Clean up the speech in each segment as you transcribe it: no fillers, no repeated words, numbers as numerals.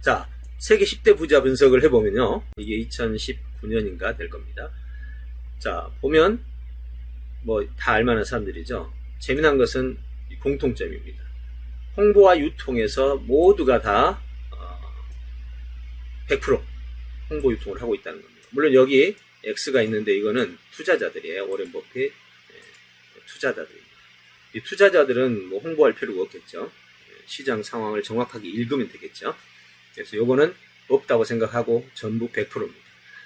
자, 세계 10대 부자 분석을 해보면요. 이게 2019년인가 될 겁니다. 자, 보면 뭐 다 알만한 사람들이죠. 재미난 것은 공통점입니다. 홍보와 유통에서 모두가 다 100% 홍보 유통을 하고 있다는 겁니다. 물론 여기 X가 있는데 이거는 투자자들이에요. 워렌 버핏 투자자들입니다. 이 투자자들은 뭐 홍보할 필요가 없겠죠. 시장 상황을 정확하게 읽으면 되겠죠. 그래서 요거는 없다고 생각하고 전부 100%입니다.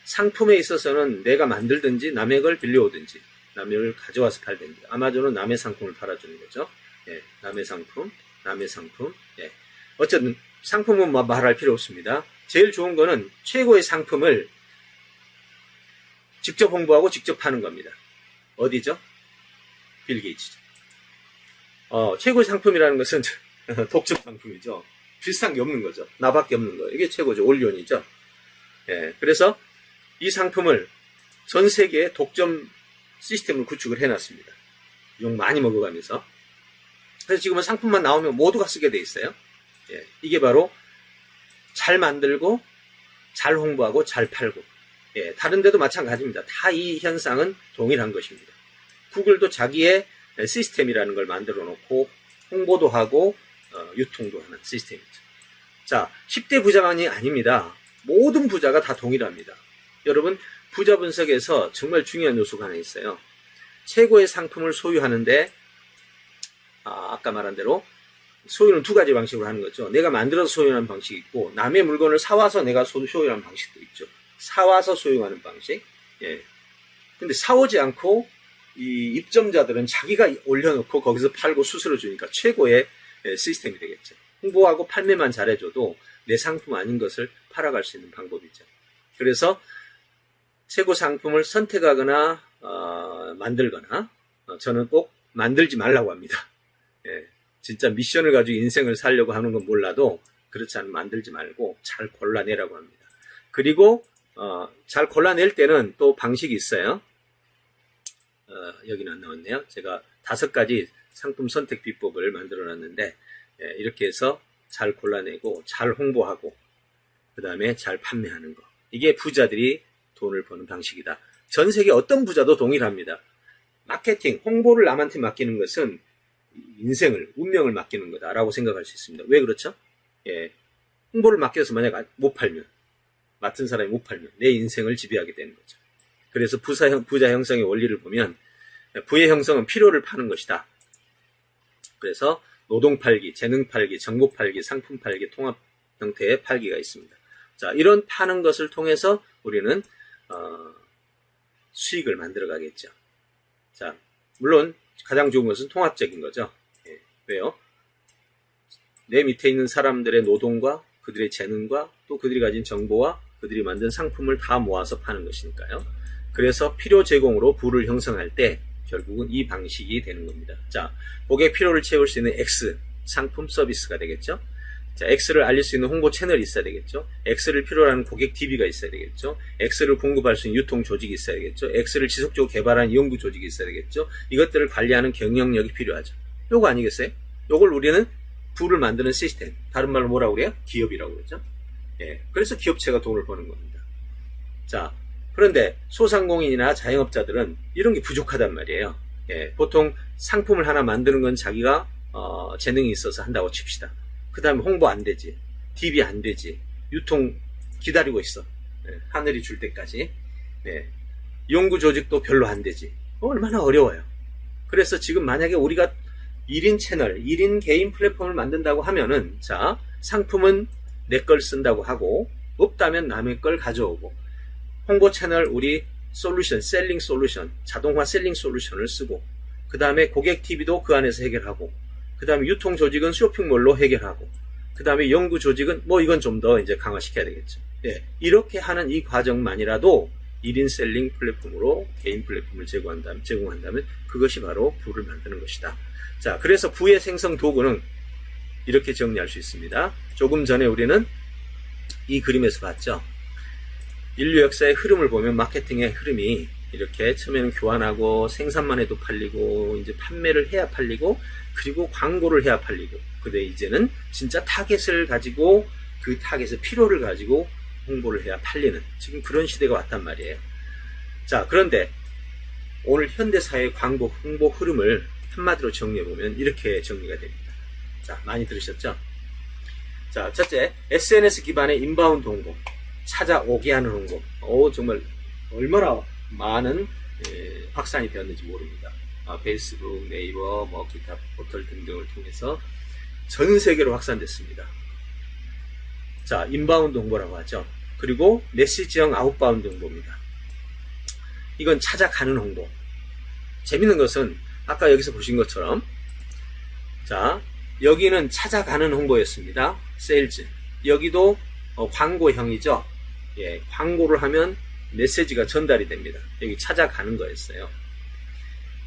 상품에 있어서는 내가 만들든지 남의 걸 빌려오든지 남의 걸 가져와서 팔든지, 아마존은 남의 상품을 팔아주는 거죠. 예, 남의 상품. 예. 어쨌든 상품은 말할 필요 없습니다. 제일 좋은 거는 최고의 상품을 직접 홍보하고 직접 파는 겁니다. 어디죠? 빌 게이츠죠. 최고의 상품이라는 것은 독점 상품이죠. 비슷한 게 없는 거죠. 나밖에 없는 거. 이게 최고죠. 올리온이죠. 예, 그래서 이 상품을 전 세계에 독점 시스템을 구축을 해놨습니다. 욕 많이 먹어가면서. 그래서 지금은 상품만 나오면 모두가 쓰게 돼 있어요. 예, 이게 바로 잘 만들고 잘 홍보하고 잘 팔고, 예, 다른 데도 마찬가지입니다. 다 이 현상은 동일한 것입니다. 구글도 자기의 시스템이라는 걸 만들어 놓고 홍보도 하고 유통도 하는 시스템이죠. 자, 10대 부자만이 아닙니다. 모든 부자가 다 동일합니다. 여러분, 부자 분석에서 정말 중요한 요소가 하나 있어요. 최고의 상품을 소유하는데 아까 말한 대로 소유는 두 가지 방식으로 하는 거죠. 내가 만들어서 소유하는 방식이 있고, 남의 물건을 사와서 내가 소유하는 방식도 있죠. 사와서 소유하는 방식. 예. 근데 사오지 않고 이 입점자들은 자기가 올려놓고 거기서 팔고 수수료 주니까 최고의 시스템이 되겠죠. 홍보하고 판매만 잘해줘도 내 상품 아닌 것을 팔아갈 수 있는 방법이죠. 그래서 최고 상품을 선택하거나 만들거나, 저는 꼭 만들지 말라고 합니다. 예, 진짜 미션을 가지고 인생을 살려고 하는 건 몰라도 그렇지 않으면 만들지 말고 잘 골라내라고 합니다. 그리고 잘 골라낼 때는 또 방식이 있어요. 여기는 안 나왔네요. 제가 5가지 상품 선택 비법을 만들어 놨는데, 예, 이렇게 해서 잘 골라내고 잘 홍보하고 그 다음에 잘 판매하는 거, 이게 부자들이 돈을 버는 방식이다. 전 세계 어떤 부자도 동일합니다. 마케팅, 홍보를 남한테 맡기는 것은 인생을, 운명을 맡기는 거다라고 생각할 수 있습니다. 왜 그렇죠? 예, 홍보를 맡겨서 만약 못 팔면, 맡은 사람이 못 팔면 내 인생을 지배하게 되는 거죠. 그래서 부자 형성의 원리를 보면 부의 형성은 필요를 파는 것이다. 그래서 노동 팔기, 재능 팔기, 정보 팔기, 상품 팔기, 통합 형태의 팔기가 있습니다. 자, 이런 파는 것을 통해서 우리는 수익을 만들어 가겠죠. 자, 물론 가장 좋은 것은 통합적인 거죠. 예, 왜요? 내 밑에 있는 사람들의 노동과 그들의 재능과 또 그들이 가진 정보와 그들이 만든 상품을 다 모아서 파는 것이니까요. 그래서 필요 제공으로 부를 형성할 때 결국은 이 방식이 되는 겁니다. 자, 고객 필요를 채울 수 있는 X, 상품 서비스가 되겠죠. 자, X를 알릴 수 있는 홍보 채널이 있어야 되겠죠. X를 필요로 하는 고객 DB가 있어야 되겠죠. X를 공급할 수 있는 유통 조직이 있어야 되겠죠. X를 지속적으로 개발하는 연구 조직이 있어야 되겠죠. 이것들을 관리하는 경영력이 필요하죠. 요거 아니겠어요? 요걸 우리는 부를 만드는 시스템, 다른 말로 뭐라고 그래요? 기업이라고 그러죠. 예, 그래서 기업체가 돈을 버는 겁니다. 자, 그런데 소상공인이나 자영업자들은 이런 게 부족하단 말이에요. 예, 보통 상품을 하나 만드는 건 자기가 재능이 있어서 한다고 칩시다. 그 다음에 홍보 안 되지, DB 안 되지, 유통 기다리고 있어. 예, 하늘이 줄 때까지. 예, 연구 조직도 별로 안 되지. 얼마나 어려워요. 그래서 지금 만약에 우리가 1인 채널, 1인 개인 플랫폼을 만든다고 하면은, 자, 상품은 내 걸 쓴다고 하고, 없다면 남의 걸 가져오고, 홍보 채널 우리 솔루션, 셀링 솔루션, 자동화 셀링 솔루션을 쓰고, 그 다음에 고객 TV도 그 안에서 해결하고, 그 다음에 유통 조직은 쇼핑몰로 해결하고, 그 다음에 연구 조직은 뭐 이건 좀 더 이제 강화시켜야 되겠죠. 예, 이렇게 하는 이 과정만이라도 1인 셀링 플랫폼으로 개인 플랫폼을 제공한다면 그것이 바로 부를 만드는 것이다. 자, 그래서 부의 생성 도구는 이렇게 정리할 수 있습니다. 조금 전에 우리는 이 그림에서 봤죠. 인류 역사의 흐름을 보면 마케팅의 흐름이 이렇게 처음에는 교환하고 생산만 해도 팔리고 이제 판매를 해야 팔리고 그리고 광고를 해야 팔리고 근데 이제는 진짜 타겟을 가지고 그 타겟의 필요를 가지고 홍보를 해야 팔리는 지금 그런 시대가 왔단 말이에요. 자, 그런데 오늘 현대사회의 광고 홍보 흐름을 한마디로 정리해보면 이렇게 정리가 됩니다. 자, 많이 들으셨죠? 자, 첫째, SNS 기반의 인바운드 홍보, 찾아오게 하는 홍보. 정말 얼마나 많은 확산이 되었는지 모릅니다. 페이스북, 네이버, 뭐 기타 포털 등등을 통해서 전 세계로 확산됐습니다. 자, 인바운드 홍보라고 하죠. 그리고 메시지형 아웃바운드 홍보입니다. 이건 찾아가는 홍보. 재밌는 것은 아까 여기서 보신 것처럼, 자, 여기는 찾아가는 홍보였습니다. 세일즈. 여기도 광고형이죠. 예, 광고를 하면 메시지가 전달이 됩니다. 여기 찾아가는 거였어요.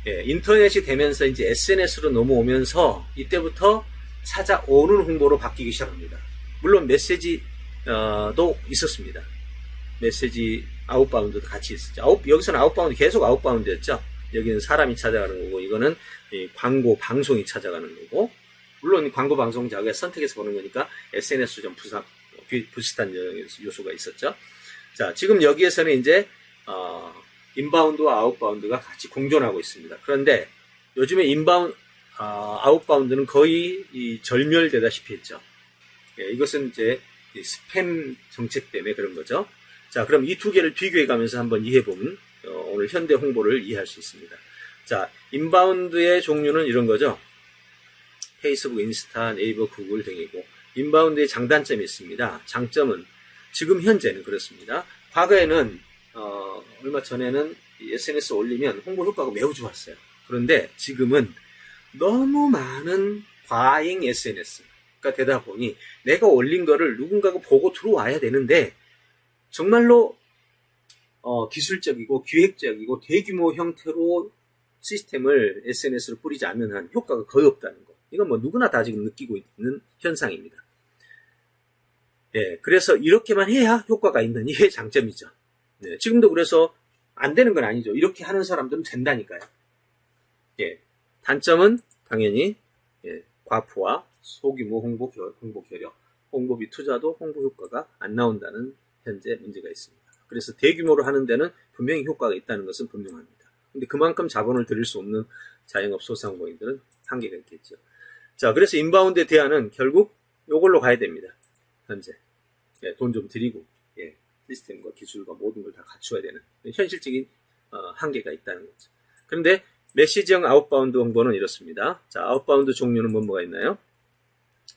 예, 인터넷이 되면서 이제 SNS로 넘어오면서 이때부터 찾아오는 홍보로 바뀌기 시작합니다. 물론 메시지도 있었습니다. 메시지 아웃바운드도 같이 있었죠. 여기서는 아웃바운드, 계속 아웃바운드였죠. 여기는 사람이 찾아가는 거고, 이거는 광고 방송이 찾아가는 거고, 물론 광고 방송 자기가 선택해서 보는 거니까 SNS 좀 비슷한 요소가 있었죠. 자, 지금 여기에서는 이제 인바운드와 아웃바운드가 같이 공존하고 있습니다. 그런데 요즘에 아웃바운드는 거의 절멸되다시피 했죠. 예, 이것은 이제 스팸 정책 때문에 그런 거죠. 자, 그럼 이 두 개를 비교해 가면서 한번 이해해보면 오늘 현대 홍보를 이해할 수 있습니다. 자, 인바운드의 종류는 이런 거죠. 페이스북, 인스타, 네이버, 구글 등이고, 인바운드의 장단점이 있습니다. 장점은 지금 현재는 그렇습니다. 과거에는 얼마 전에는 SNS 올리면 홍보 효과가 매우 좋았어요. 그런데 지금은 너무 많은 과잉 SNS가 되다 보니 내가 올린 거를 누군가가 보고 들어와야 되는데 정말로 기술적이고 기획적이고 대규모 형태로 시스템을 SNS로 뿌리지 않는 한 효과가 거의 없다는 거. 이건 뭐 누구나 다 지금 느끼고 있는 현상입니다. 예, 그래서 이렇게만 해야 효과가 있는 이게 장점이죠. 네, 지금도 그래서 안 되는 건 아니죠. 이렇게 하는 사람들은 된다니까요. 예, 단점은 당연히 과포와 소규모 홍보 결여, 홍보비 투자도 홍보 효과가 안 나온다는 현재 문제가 있습니다. 그래서 대규모로 하는 데는 분명히 효과가 있다는 것은 분명합니다. 근데 그만큼 자본을 들일 수 없는 자영업 소상공인들은 한계가 있겠죠. 자, 그래서 인바운드의 대안은 결국 이걸로 가야 됩니다. 현재 돈 좀 들이고 시스템과 기술과 모든 걸 다 갖추어야 되는 현실적인 한계가 있다는 거죠. 그런데 메시지형 아웃바운드 홍보는 이렇습니다. 자, 아웃바운드 종류는 뭐가 있나요?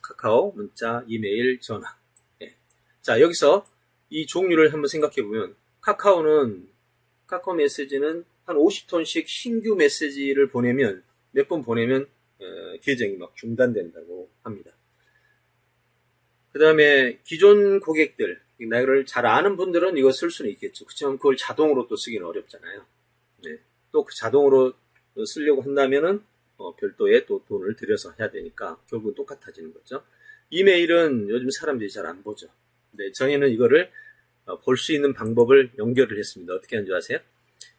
카카오, 문자, 이메일, 전화. 예. 자, 여기서 이 종류를 한번 생각해 보면 카카오 메시지는 한 50톤씩 신규 메시지를 보내면 몇 번 보내면 계정이 막 중단된다고 합니다. 그 다음에 기존 고객들, 나를 잘 아는 분들은 이거 쓸 수는 있겠죠. 그렇지만 그걸 자동으로 또 쓰기는 어렵잖아요. 네. 또 그 자동으로 쓰려고 한다면은 별도의 또 돈을 들여서 해야 되니까 결국은 똑같아지는 거죠. 이메일은 요즘 사람들이 잘 안 보죠. 근데 저희는 이거를 볼 수 있는 방법을 연결을 했습니다. 어떻게 하는 줄 아세요?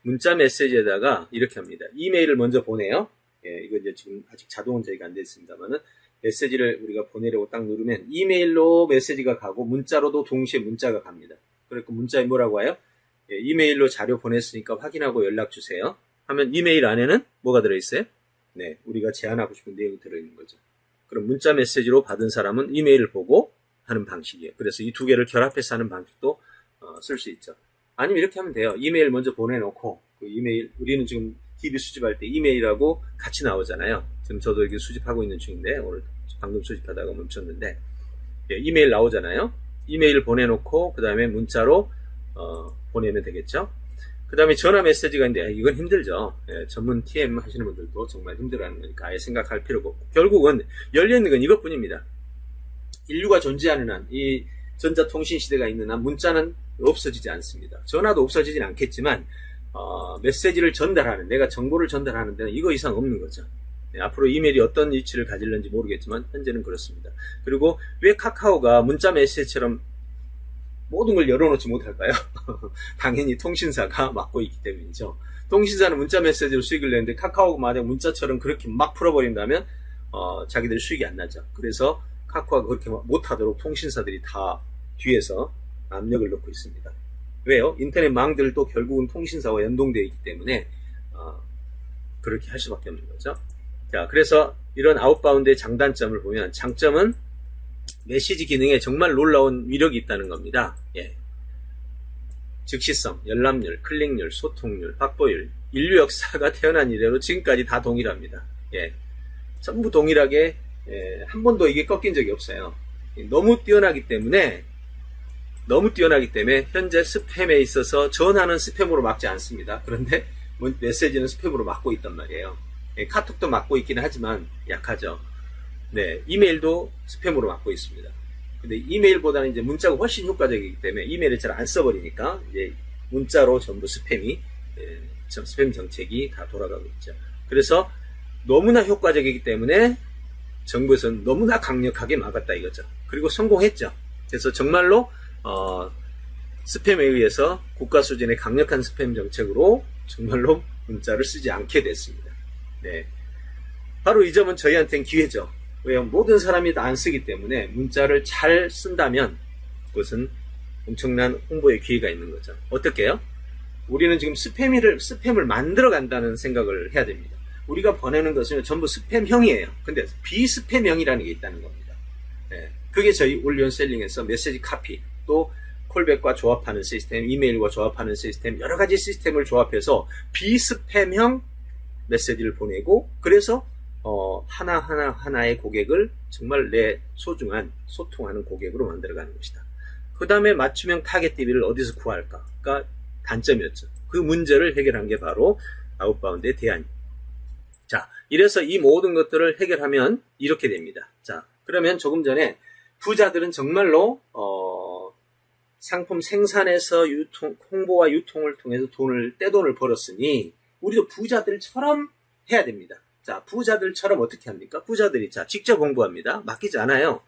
문자 메시지에다가 이렇게 합니다. 이메일을 먼저 보내요. 예, 이거 이제 지금 아직 자동은 저희가 안 됐습니다만은 메시지를 우리가 보내려고 딱 누르면 이메일로 메시지가 가고 문자로도 동시에 문자가 갑니다. 그리고 문자에 뭐라고 해요? 예, 이메일로 자료 보냈으니까 확인하고 연락 주세요. 하면 이메일 안에는 뭐가 들어있어요? 네, 우리가 제안하고 싶은 내용이 들어있는 거죠. 그럼 문자 메시지로 받은 사람은 이메일을 보고 하는 방식이에요. 그래서 이 두 개를 결합해서 하는 방식도 쓸 수 있죠. 아니면 이렇게 하면 돼요. 이메일 먼저 보내놓고 그 이메일, 우리는 지금 TV 수집할 때 이메일하고 같이 나오잖아요. 지금 저도 이렇게 수집하고 있는 중인데 오늘 방금 수집하다가 멈췄는데 이메일 나오잖아요. 이메일을 보내놓고 그 다음에 문자로 보내면 되겠죠. 그 다음에 전화 메시지가 있는데 이건 힘들죠. 전문 TM 하시는 분들도 정말 힘들어하는 거니까 아예 생각할 필요가 없고 결국은 열려있는 건 이것뿐입니다. 인류가 존재하는 한, 이 전자통신 시대가 있는 한 문자는 없어지지 않습니다. 전화도 없어지진 않겠지만 메시지를 전달하는, 내가 정보를 전달하는 데는 이거 이상 없는 거죠. 네, 앞으로 이메일이 어떤 위치를 가질는지 모르겠지만 현재는 그렇습니다. 그리고 왜 카카오가 문자 메시지처럼 모든 걸 열어놓지 못할까요? 당연히 통신사가 맡고 있기 때문이죠. 통신사는 문자 메시지로 수익을 내는데 카카오가 만약 문자처럼 그렇게 막 풀어버린다면 자기들 수익이 안 나죠. 그래서 카카오가 그렇게 못하도록 통신사들이 다 뒤에서 압력을 넣고 있습니다. 왜요? 인터넷 망들도 결국은 통신사와 연동되어 있기 때문에 그렇게 할 수밖에 없는 거죠. 자, 그래서 이런 아웃바운드의 장단점을 보면, 장점은 메시지 기능에 정말 놀라운 위력이 있다는 겁니다. 예. 즉시성, 열람률, 클릭률, 소통률, 확보율, 인류 역사가 태어난 이래로 지금까지 다 동일합니다. 예. 전부 동일하게, 한 번도 이게 꺾인 적이 없어요. 너무 뛰어나기 때문에 현재 스팸에 있어서 전화는 스팸으로 막지 않습니다. 그런데 메시지는 스팸으로 막고 있단 말이에요. 예, 카톡도 막고 있기는 하지만 약하죠. 네, 이메일도 스팸으로 막고 있습니다. 근데 이메일보다는 이제 문자가 훨씬 효과적이기 때문에 이메일을 잘 안 써버리니까 이제 문자로 전부 스팸 정책이 다 돌아가고 있죠. 그래서 너무나 효과적이기 때문에 정부에서는 너무나 강력하게 막았다 이거죠. 그리고 성공했죠. 그래서 정말로 스팸에 의해서 국가 수준의 강력한 스팸 정책으로 정말로 문자를 쓰지 않게 됐습니다. 네, 바로 이 점은 저희한테는 기회죠. 왜요? 모든 사람이 다 안 쓰기 때문에 문자를 잘 쓴다면 그것은 엄청난 홍보의 기회가 있는 거죠. 어떻게요? 우리는 지금 스팸을 만들어 간다는 생각을 해야 됩니다. 우리가 보내는 것은 전부 스팸형이에요. 근데 비스팸형이라는 게 있다는 겁니다. 네, 그게 저희 올리온 셀링에서 메시지 카피, 또 콜백과 조합하는 시스템, 이메일과 조합하는 시스템, 여러 가지 시스템을 조합해서 비스팸형 메시지를 보내고, 그래서 하나의 고객을 정말 내 소중한 소통하는 고객으로 만들어가는 것이다. 그 다음에 맞춤형 타겟 DB를 어디서 구할까가 단점이었죠. 그 문제를 해결한 게 바로 아웃바운드의 대안입니다. 자, 이래서 이 모든 것들을 해결하면 이렇게 됩니다. 자, 그러면 조금 전에 부자들은 정말로 상품 생산에서 홍보와 유통을 통해서 떼돈을 벌었으니 우리도 부자들처럼 해야 됩니다. 자, 부자들처럼 어떻게 합니까? 부자들이 직접 홍보합니다. 맡기지 않아요.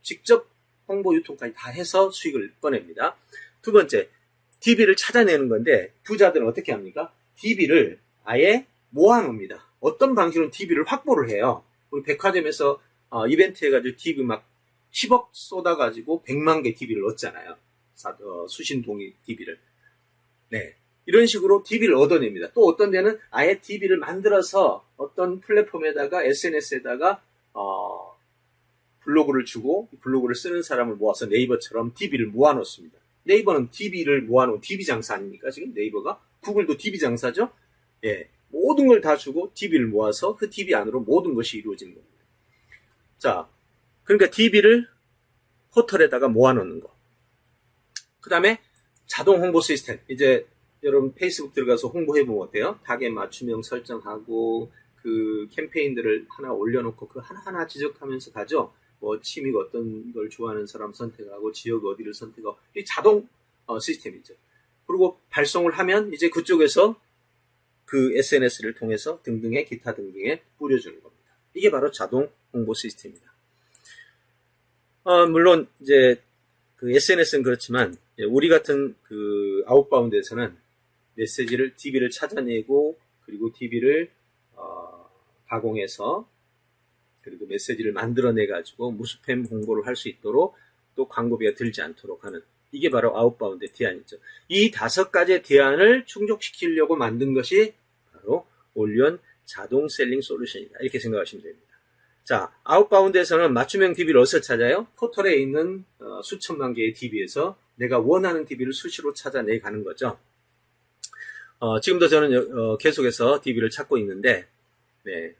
직접 홍보 유통까지 다 해서 수익을 꺼냅니다. 두 번째, DB를 찾아내는 건데 부자들은 어떻게 합니까? DB를 아예 모아놓습니다. 어떤 방식으로 DB를 확보를 해요. 우리 백화점에서 이벤트 해가지고 DB 막 10억 쏟아가지고 100만 개 DB를 얻잖아요. 수신동의 DB를. 네. 이런 식으로 DB를 얻어냅니다. 또 어떤 데는 아예 DB를 만들어서 어떤 플랫폼에다가 SNS에다가 블로그를 주고 블로그를 쓰는 사람을 모아서 네이버처럼 DB를 모아놓습니다. 네이버는 DB를 모아놓은 DB 장사 아닙니까? 지금 네이버가? 구글도 DB 장사죠? 예. 모든 걸 다 주고 DB를 모아서 그 DB 안으로 모든 것이 이루어지는 겁니다. 자, 그러니까 DB를 포털에다가 모아놓는 거. 그 다음에 자동 홍보 시스템. 이제 여러분 페이스북 들어가서 홍보해보면 어때요? 타겟 맞춤형 설정하고 그 캠페인들을 하나 올려놓고 그 하나하나 지적하면서 가죠. 뭐 취미가 어떤 걸 좋아하는 사람 선택하고 지역 어디를 선택하고 이 자동 시스템이죠. 그리고 발송을 하면 이제 그쪽에서 그 SNS를 통해서 등등의 기타 등등에 뿌려주는 겁니다. 이게 바로 자동 홍보 시스템입니다. 물론 이제 그 SNS는 그렇지만 우리 같은 그 아웃바운드에서는 메시지를 DB를 찾아내고 그리고 DB를 가공해서 그리고 메시지를 만들어내 가지고 무스팸 홍보를 할 수 있도록 또 광고비가 들지 않도록 하는 이게 바로 아웃바운드의 대안이죠. 이 5가지의 대안을 충족시키려고 만든 것이 바로 올리온 자동 셀링 솔루션이다. 이렇게 생각하시면 됩니다. 자, 아웃바운드에서는 맞춤형 DB를 어디서 찾아요? 포털에 있는 수천만 개의 DB에서 내가 원하는 DB를 수시로 찾아내 가는 거죠. 지금도 저는 계속해서 DB를 찾고 있는데, 네,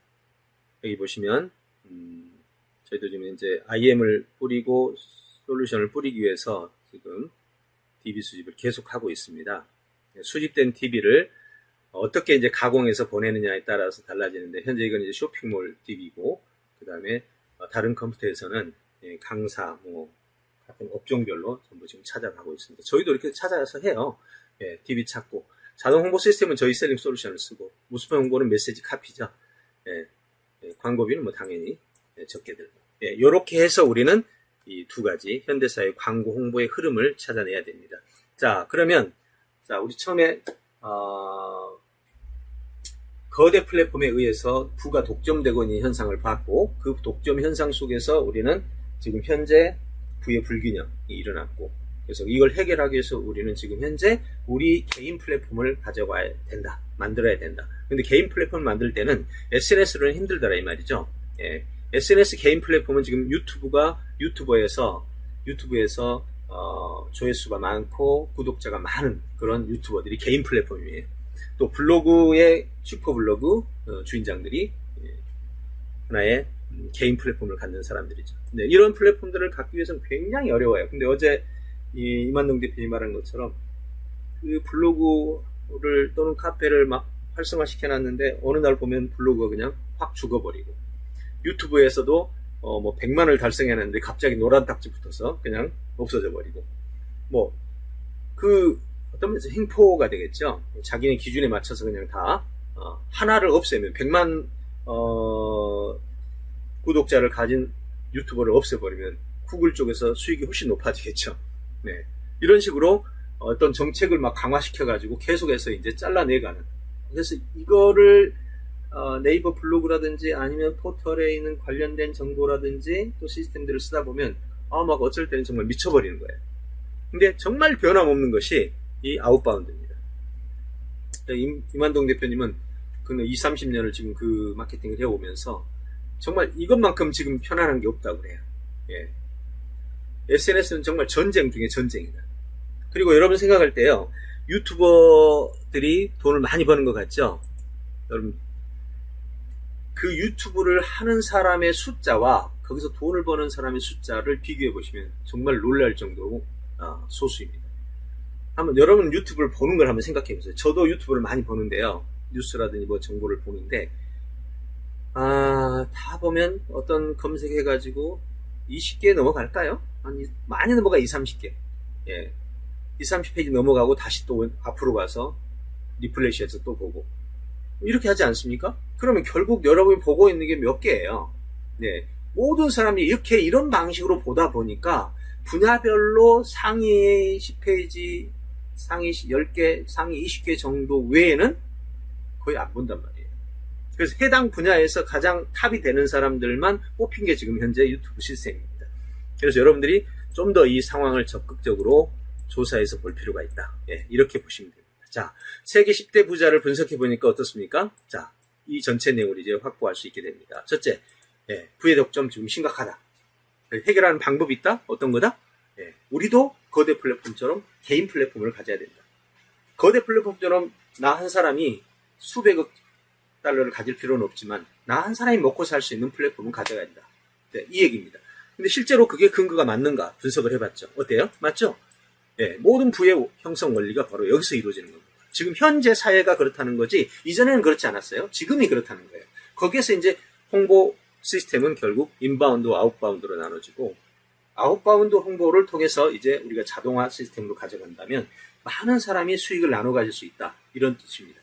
여기 보시면 저희도 지금 이제 IM을 뿌리고 솔루션을 뿌리기 위해서 지금 DB 수집을 계속하고 있습니다. 수집된 DB를 어떻게 이제 가공해서 보내느냐에 따라서 달라지는데 현재 이건 이제 쇼핑몰 DB고 그 다음에 다른 컴퓨터에서는 강사 뭐 같은 업종별로 전부 지금 찾아가고 있습니다. 저희도 이렇게 찾아서 해요. DB 찾고 자동 홍보 시스템은 저희 셀링 솔루션을 쓰고 무스팸 홍보는 메시지 카피죠. 광고비는 뭐 당연히 적게 들고 이렇게 해서 우리는 이 2가지 현대사의 광고 홍보의 흐름을 찾아내야 됩니다. 자, 그러면 우리 처음에 거대 플랫폼에 의해서 부가 독점되고 있는 현상을 봤고 그 독점 현상 속에서 우리는 지금 현재 부의 불균형이 일어났고, 그래서 이걸 해결하기 위해서 우리는 지금 현재 우리 개인 플랫폼을 가져가야 된다. 만들어야 된다. 근데 개인 플랫폼을 만들 때는 SNS로는 힘들더라 이 말이죠. 예. SNS 개인 플랫폼은 지금 유튜브에서 조회수가 많고 구독자가 많은 그런 유튜버들이 개인 플랫폼이에요. 또 블로그의 슈퍼블로그 주인장들이 하나의 개인 플랫폼을 갖는 사람들이죠. 네, 이런 플랫폼들을 갖기 위해서는 굉장히 어려워요. 근데 어제 이만동 대표님이 말한 것처럼 그 블로그를 또는 카페를 막 활성화시켜놨는데 어느 날 보면 블로그가 그냥 확 죽어버리고, 유튜브에서도 뭐 100만을 달성해놨는데 갑자기 노란 딱지 붙어서 그냥 없어져 버리고, 뭐 그 어떤 면에서 횡포가 되겠죠. 자기네 기준에 맞춰서 그냥 다 하나를 없애면 100만 구독자를 가진 유튜버를 없애버리면 구글 쪽에서 수익이 훨씬 높아지겠죠. 네. 이런 식으로 어떤 정책을 막 강화시켜가지고 계속해서 이제 잘라내가는. 그래서 이거를 네이버 블로그라든지 아니면 포털에 있는 관련된 정보라든지 또 시스템들을 쓰다 보면 막 어쩔 때는 정말 미쳐버리는 거예요. 근데 정말 변함없는 것이 이 아웃바운드입니다. 이만동 대표님은 그 20, 30년을 지금 그 마케팅을 해오면서 정말 이것만큼 지금 편안한 게 없다고 그래요. 예. SNS는 정말 전쟁 중에 전쟁이다. 그리고 여러분 생각할 때요, 유튜버들이 돈을 많이 버는 것 같죠? 여러분, 그 유튜브를 하는 사람의 숫자와 거기서 돈을 버는 사람의 숫자를 비교해 보시면 정말 놀랄 정도로 소수입니다. 한번 여러분 유튜브를 보는 걸 한번 생각해 보세요. 저도 유튜브를 많이 보는데요, 뉴스라든지 뭐 정보를 보는데 다 보면 어떤 검색해가지고 20개 넘어갈까요? 많이 넘어가 20, 30개. 예. 20, 30페이지 넘어가고 다시 또 앞으로 가서 리플레시해서 또 보고. 이렇게 하지 않습니까? 그러면 결국 여러분이 보고 있는 게 몇 개예요. 네. 모든 사람이 이런 방식으로 보다 보니까 분야별로 상위 10페이지, 상위 10개, 상위 20개 정도 외에는 거의 안 본단 말이에요. 그래서 해당 분야에서 가장 탑이 되는 사람들만 뽑힌 게 지금 현재 유튜브 시스템입니다. 그래서 여러분들이 좀 더 이 상황을 적극적으로 조사해서 볼 필요가 있다. 예, 이렇게 보시면 됩니다. 자, 세계 10대 부자를 분석해 보니까 어떻습니까? 자, 이 전체 내용을 이제 확보할 수 있게 됩니다. 첫째, 부의 독점 지금 심각하다. 해결하는 방법이 있다? 어떤 거다? 우리도 거대 플랫폼처럼 개인 플랫폼을 가져야 된다. 거대 플랫폼처럼 나 한 사람이 수백억 달러를 가질 필요는 없지만 나 한 사람이 먹고 살 수 있는 플랫폼은 가져가야 된다. 네, 이 얘기입니다. 근데 실제로 그게 근거가 맞는가 분석을 해봤죠. 어때요? 맞죠? 모든 부의 형성 원리가 바로 여기서 이루어지는 겁니다. 지금 현재 사회가 그렇다는 거지 이전에는 그렇지 않았어요. 지금이 그렇다는 거예요. 거기에서 이제 홍보 시스템은 결국 인바운드와 아웃바운드로 나눠지고, 아웃바운드 홍보를 통해서 이제 우리가 자동화 시스템으로 가져간다면 많은 사람이 수익을 나눠 가질 수 있다. 이런 뜻입니다.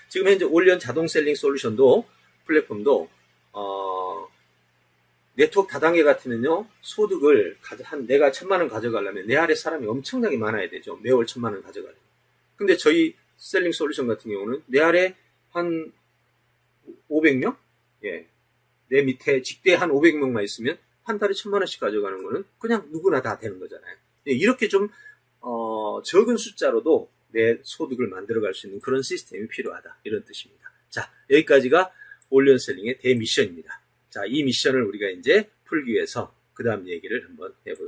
지금 현재 올리언 자동 셀링 솔루션도 플랫폼도 네트워크 다단계 같으면요, 소득을 내가 1000만원 가져가려면 내 아래 사람이 엄청나게 많아야 되죠. 매월 1000만원 가져가려면. 근데 저희 셀링 솔루션 같은 경우는 내 아래 한 500명? 내 밑에 직대 한 500명만 있으면 한 달에 1000만원씩 가져가는 거는 그냥 누구나 다 되는 거잖아요. 이렇게 좀 적은 숫자로도 내 소득을 만들어갈 수 있는 그런 시스템이 필요하다. 이런 뜻입니다. 자, 여기까지가 올리언 셀링의 대미션입니다. 자, 이 미션을 우리가 이제 풀기 위해서 그 다음 얘기를 한번 해보도록 하겠습니다.